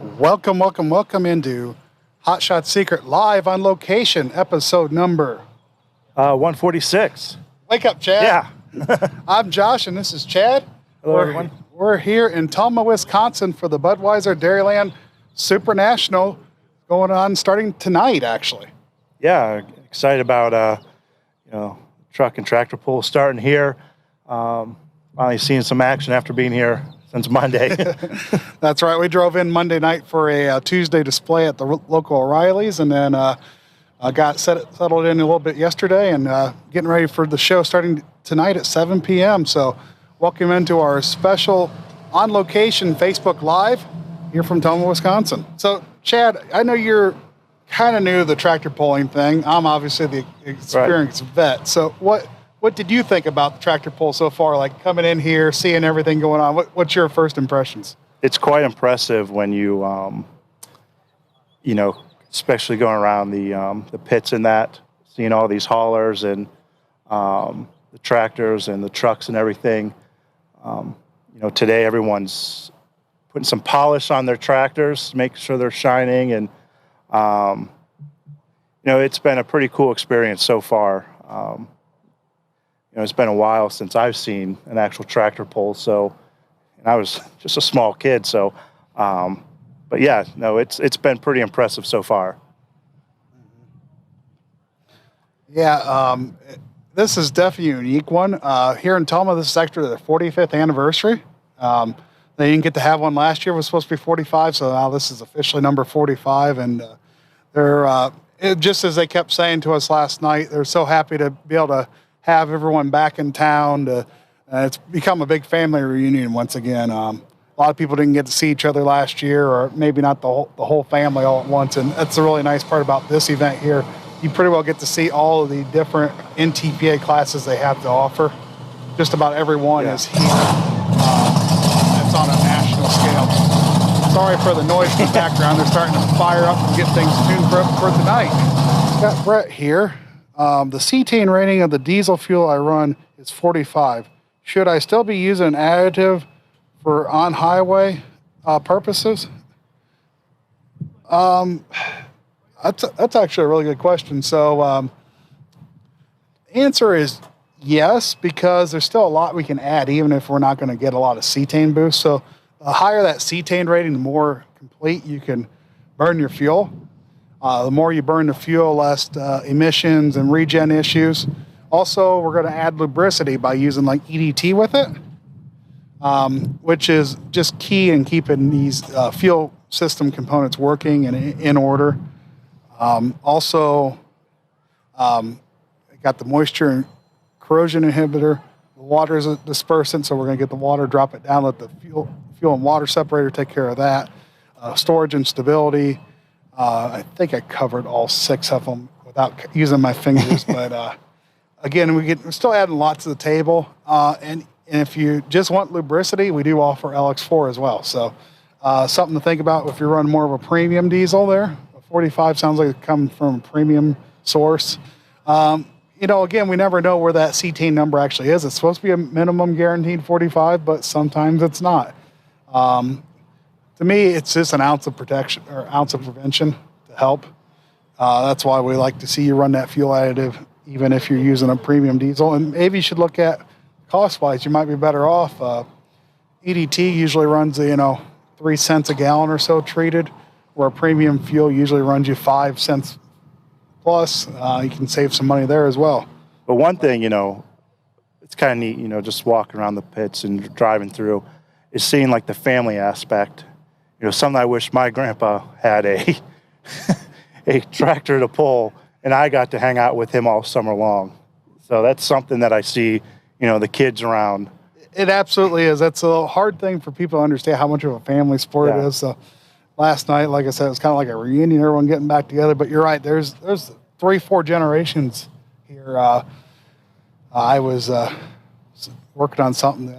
Welcome, welcome, welcome into Hot Shot Secret live on location, episode number 146. Wake up, Chad. Yeah. I'm Josh, and this is Chad. Hello, everyone. We're here in Tulma, Wisconsin for the Budweiser Dairyland Super National going on starting tonight, actually. Yeah, excited about truck and tractor pull starting here. Finally seeing some action after being here since Monday. That's right. We drove in Monday night for a Tuesday display at the local O'Reilly's, and then got settled in a little bit yesterday, and getting ready for the show starting tonight at 7 p.m. So welcome into our special on-location Facebook Live here from Tulma, Wisconsin. So, Chad, I know you're kind of new to the tractor pulling thing. I'm obviously the experienced vet. So what did you think about the tractor pull so far, like coming in here, seeing everything going on? What's your first impressions? It's quite impressive when you, especially going around the pits and that, seeing all these haulers and the tractors and the trucks and everything. Today everyone's putting some polish on their tractors, making sure they're shining, and it's been a pretty cool experience so far. It's been a while since I've seen an actual tractor pull, and I was just a small kid, so but yeah, no, it's been pretty impressive so far. Yeah, this is definitely a unique one. Here in Tulma, this is actually their 45th anniversary. They didn't get to have one last year. It was supposed to be 45, so now this is officially number 45. And they're just as they kept saying to us last night, they're so happy to be able to have everyone back in town. It's become a big family reunion once again. A lot of people didn't get to see each other last year, or maybe not the whole family all at once. And that's the really nice part about this event here. You pretty well get to see all of the different NTPA classes they have to offer. Just about everyone is here. It's on a national scale. Sorry for the noise in the background. They're starting to fire up and get things tuned for tonight. Got Brett here. The cetane rating of the diesel fuel I run is 45. Should I still be using an additive for on-highway purposes? That's actually a really good question. So answer is yes, because there's still a lot we can add, even if we're not going to get a lot of cetane boost. So the higher that cetane rating, the more complete you can burn your fuel. The more you burn the fuel, less emissions and regen issues. Also, we're going to add lubricity by using like EDT with it, which is just key in keeping these fuel system components working and in order. Also, got the moisture and corrosion inhibitor. The water is a dispersant, so we're going to get the water, drop it down, let the fuel and water separator take care of that. Storage and stability. I think I covered all 6 of them without using my fingers, but again, we're still adding lots to the table. And if you just want lubricity, we do offer LX4 as well. So something to think about if you run more of a premium diesel there. 45 sounds like it comes from a premium source. Again, we never know where that cetane number actually is. It's supposed to be a minimum guaranteed 45, but sometimes it's not. To me, it's just an ounce of protection or ounce of prevention to help. That's why we like to see you run that fuel additive, even if you're using a premium diesel. And maybe you should look at cost-wise. You might be better off. EDT usually runs, 3 cents a gallon or so treated, where premium fuel usually runs you 5 cents plus. You can save some money there as well. But one thing, it's kind of neat, just walking around the pits and driving through, is seeing like the family aspect. Something I wish my grandpa had a tractor to pull, and I got to hang out with him all summer long. So that's something that I see, the kids around. It absolutely is. That's a hard thing for people to understand how much of a family sport it is. So last night, like I said, it was kind of like a reunion, everyone getting back together. But you're right, there's 3-4 generations here. I was working on something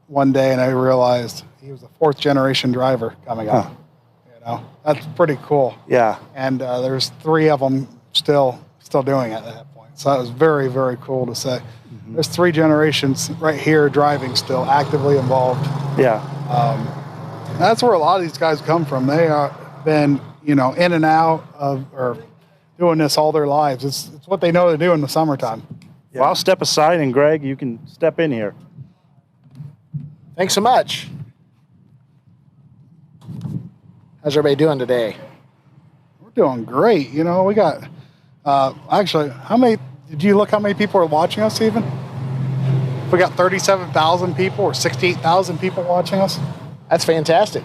one day, and I realized he was a 4th generation driver coming up. That's pretty cool. Yeah. And there's 3 of them still doing it at that point. So that was very, very cool to say. Mm-hmm. There's 3 generations right here driving still, actively involved. Yeah. That's where a lot of these guys come from. They are been, in and out of or doing this all their lives. It's what they know to do in the summertime. Well, I'll step aside, and Greg, you can step in here. Thanks so much. How's everybody doing today? We're doing great. We got actually, did you look how many people are watching us even? We got 37,000 people or 68,000 people watching us. That's fantastic.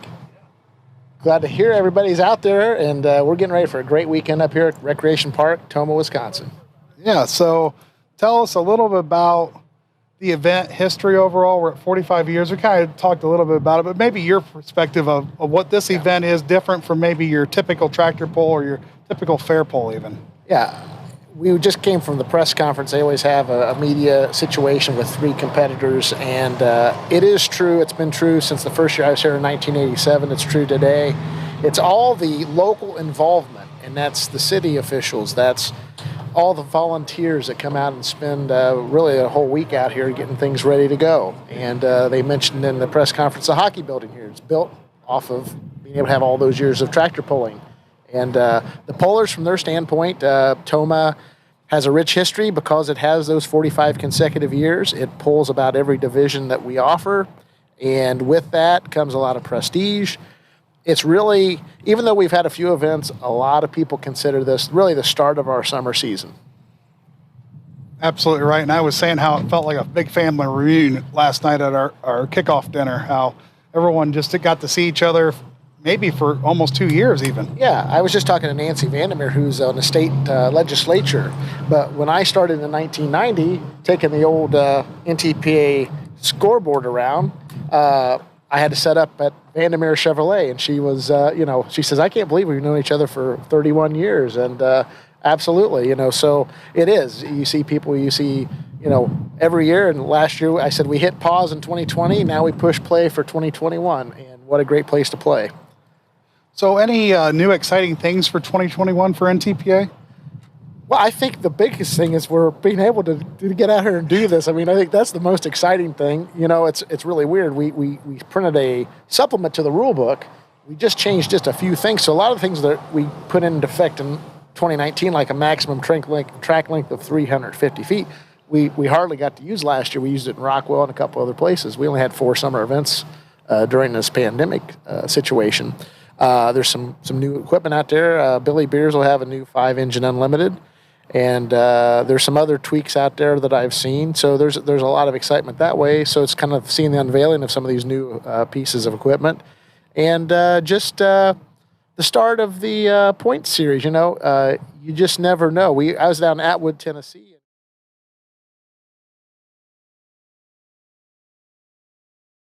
Glad to hear everybody's out there, and we're getting ready for a great weekend up here at Recreation Park, Toma, Wisconsin. Yeah, so tell us a little bit about the event history overall. We're at 45 years. We kind of talked a little bit about it, but maybe your perspective of what this event is different from maybe your typical tractor pull or your typical fair pull even. Yeah, we just came from the press conference. They always have a media situation with 3 competitors, and it is true. It's been true since the first year I was here in 1987. It's true today. It's all the local involvement, and that's the city officials. That's all the volunteers that come out and spend really a whole week out here getting things ready to go. And they mentioned in the press conference the hockey building here. It's built off of being able to have all those years of tractor pulling. And the pullers, from their standpoint, Toma has a rich history because it has those 45 consecutive years. It pulls about every division that we offer. And with that comes a lot of prestige. It's really, even though we've had a few events, a lot of people consider this really the start of our summer season. Absolutely right. And I was saying how it felt like a big family reunion last night at our kickoff dinner, how everyone just got to see each other maybe for almost 2 years even. Yeah, I was just talking to Nancy Vandermeer, who's on the state legislature. But when I started in 1990, taking the old NTPA scoreboard around, I had to set up at Vandermeer Chevrolet, and she was, she says, I can't believe we've known each other for 31 years. And absolutely, so it is. You see people, every year. And last year I said we hit pause in 2020. Now we push play for 2021. And what a great place to play. So any new exciting things for 2021 for NTPA? Well, I think the biggest thing is we're being able to get out here and do this. I mean, I think that's the most exciting thing. It's really weird. We printed a supplement to the rule book. We just changed just a few things. So a lot of the things that we put into effect in 2019, like a maximum track length of 350 feet, we hardly got to use last year. We used it in Rockwell and a couple other places. We only had 4 summer events during this pandemic situation. There's some new equipment out there. Billy Beers will have a new 5-engine unlimited. And there's some other tweaks out there that I've seen. So there's a lot of excitement that way. So it's kind of seeing the unveiling of some of these new pieces of equipment. And just the start of the point series, you just never know. I was down in Atwood, Tennessee.